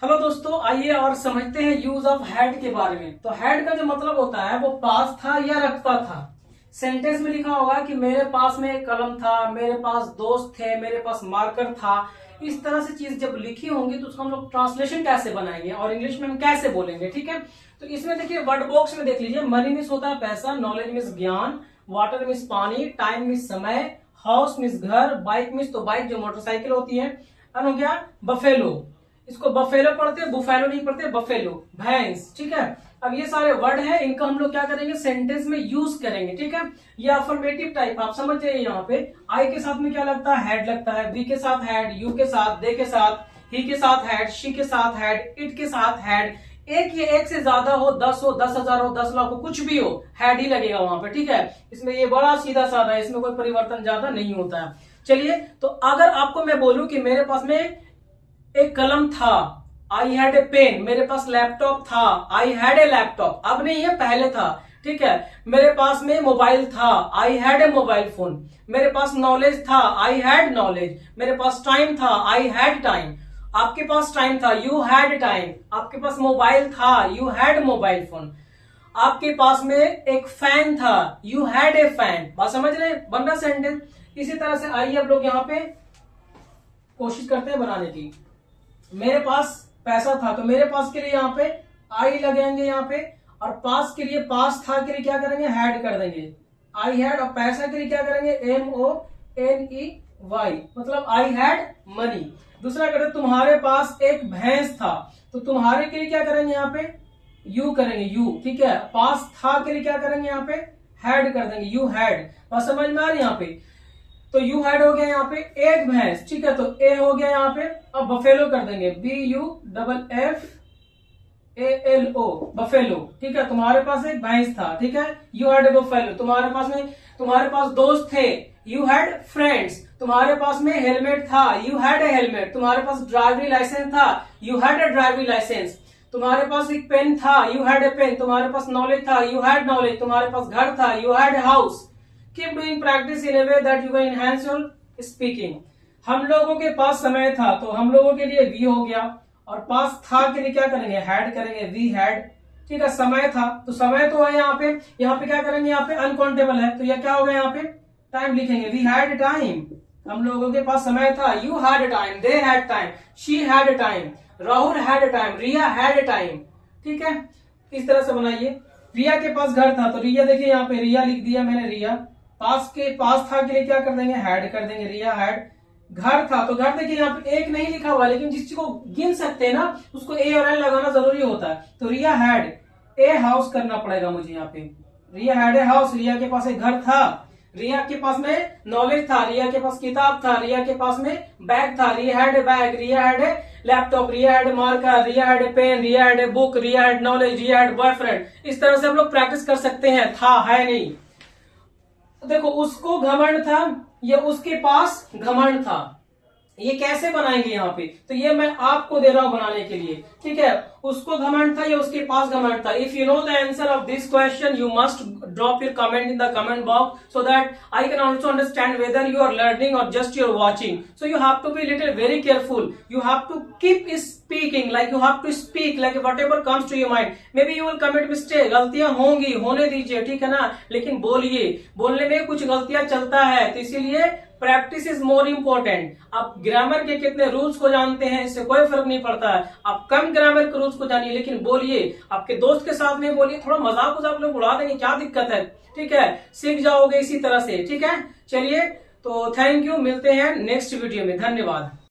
Hello दोस्तों, आइए और समझते हैं यूज ऑफ हैड के बारे में। तो हैड का जो मतलब होता है वो पास था या रखता था। सेंटेंस में लिखा होगा कि मेरे पास में एक कलम था, मेरे पास दोस्त थे, मेरे पास मार्कर था। इस तरह से चीज जब लिखी होंगी तो उसका हम लोग ट्रांसलेशन कैसे बनाएंगे और इंग्लिश में हम कैसे बोलेंगे, ठीक है। तो इसमें देखिए वर्ड बॉक्स में देख लीजिए, मनी मीन्स होता है पैसा, नॉलेज मीन्स ज्ञान, वाटर मीन्स पानी, टाइम मीन्स समय, हाउस मीन्स घर, बाइक मीन्स तो बाइक जो मोटरसाइकिल होती है, और हो गया बफेलो। इसको बफेलो पढ़ते हैं, बुफेलो नहीं पढ़ते, बफेलो भैंस, ठीक है। अब ये सारे वर्ड हैं, इनका हम लोग क्या करेंगे, सेंटेंस में यूज करेंगे, ठीक है। ये अफर्मेटिव टाइप आप समझ जाइए। यहाँ पे आई के साथ में क्या लगता है, हैड लगता है, वी के साथ हैड, यू के साथ, दे के साथ, ही के साथ हैड, शी के साथ हैड, इट के साथ हैड। एक ये एक से ज्यादा हो, 10 हो, 10,000 हो, 10 लाख हो, कुछ भी हो, हैड ही लगेगा वहां पे, ठीक है। इसमें ये बड़ा सीधा साधा है, इसमें कोई परिवर्तन ज्यादा नहीं होता है। चलिए, तो अगर आपको मैं बोलूं कि मेरे पास में एक कलम था, आई हैड ए पेन, मेरे पास लैपटॉप था, आई हैड ए लैपटॉप, अब नहीं है पहले था, ठीक है। मेरे पास में मोबाइल था, I had a mobile phone. मेरे पास नॉलेज था, आई हैड नॉलेज। मेरे पास टाइम था, आई हैड टाइम। आपके पास टाइम था, यू हैड टाइम। आपके पास मोबाइल था, यू हैड मोबाइल फोन। आपके पास में एक फैन था, यू हैड ए फैन। बात समझ रहे हैं, बन रहा सेंटेंस। इसी तरह से आइए अब लोग यहाँ पे कोशिश करते हैं बनाने की। मेरे पास पैसा था, तो मेरे पास के लिए यहाँ पे आई लगेंगे यहाँ पे, और पास के लिए, पास था के लिए क्या करेंगे, हैड कर देंगे, आई हैड। और पैसा के लिए क्या करेंगे, MONEY, मतलब आई हैड मनी। दूसरा करते, तुम्हारे पास एक भैंस था, तो तुम्हारे के लिए क्या करेंगे यहाँ पे, यू करेंगे, यू, ठीक है। पास था के लिए क्या करेंगे यहाँ पे, हैड कर देंगे, यू हैड। बस समझ में आ रही यहाँ पे। तो यू हैड हो गया यहाँ पे एक भैंस, ठीक है। तो ए हो गया यहाँ पे। अब बफेलो कर देंगे, BUFFALO, बफेलो, ठीक है। तुम्हारे पास एक भैंस था, ठीक है, यू हैड ए बफेलो। तुम्हारे पास में, तुम्हारे पास दोस्त थे, यू हैड फ्रेंड्स। तुम्हारे पास में हेलमेट था, यू हैड ए हेलमेट। तुम्हारे पास ड्राइवरी लाइसेंस था, यू हैड ए ड्राइवरी लाइसेंस। तुम्हारे पास एक पेन था, यू हैड ए पेन। तुम्हारे पास नॉलेज था, यू हैड नॉलेज। तुम्हारे पास घर था, you had a house. Keep doing practice in a way that you can enhance your speaking. हम लोगों के पास समय था, तो हम लोगों के लिए वी हो गया, और पास था के लिए क्या करेंगे, हैड करेंगे, वी हैड, ठीक है। समय था, तो समय तो है यहाँ पे। यहाँ पे क्या करेंगे, यहाँ पे अनकाउंटेबल है, तो यह क्या होगा, यहाँ पे टाइम लिखेंगे, वी हैड टाइम। हम लोगों के पास समय था, you had time, they had time, she had time, Rahul had time, Riya had time, ठीक है। इस तरह से बनाइए। रिया के पास घर था, तो रिया देखिए यहाँ पे रिया लिख दिया मैंने, रिया। पास के, पास था के लिए क्या कर देंगे, हैड कर देंगे, रिया हैड। घर था, तो घर देखिए यहाँ पे एक नहीं लिखा हुआ, लेकिन जिस चीज को गिन सकते हैं ना उसको ए और एल लगाना जरूरी होता है। तो रिया हैड ए हाउस करना पड़ेगा मुझे यहाँ पे। रिया हैड ए हाउस, रिया के पास एक घर था। रिया के पास में नॉलेज था, रिया के पास किताब था, रिया के पास में बैग था, Riya had a bag, Riya had a laptop, Riya had a marker, Riya had a pen, Riya had a book, Riya had knowledge, Riya had boyfriend. इस तरह से हम लोग प्रैक्टिस कर सकते हैं। था, है नहीं। देखो, उसको घमंड था, या उसके पास घमंड था, ये कैसे बनाएंगे यहाँ पे, तो ये मैं आपको दे रहा हूं बनाने के लिए, ठीक है। उसको घमंड था या उसके पास घमंड था। If you know the answer of this question, you must drop your comment in the comment box so that I can also understand whether you are learning और just you are watching. So you have to be little very careful, you have to keep speaking, like you have to speak like whatever comes to your mind. Maybe you will commit mistake, गलतियां होंगी, होने दीजिए, ठीक है ना, लेकिन बोलिए। बोलने में कुछ गलतियां चलता है, तो इसीलिए प्रैक्टिस इज मोर इम्पोर्टेंट। आप ग्रामर के कितने रूल्स को जानते हैं इससे कोई फर्क नहीं पड़ता है। आप कम ग्रामर के रूल्स को जानिए, लेकिन बोलिए। आपके दोस्त के साथ में बोलिए, थोड़ा मजाक उजाक लोग उड़ा देंगे, क्या दिक्कत है, ठीक है। सीख जाओगे इसी तरह से, ठीक है। चलिए, तो थैंक यू, मिलते हैं नेक्स्ट वीडियो में, धन्यवाद।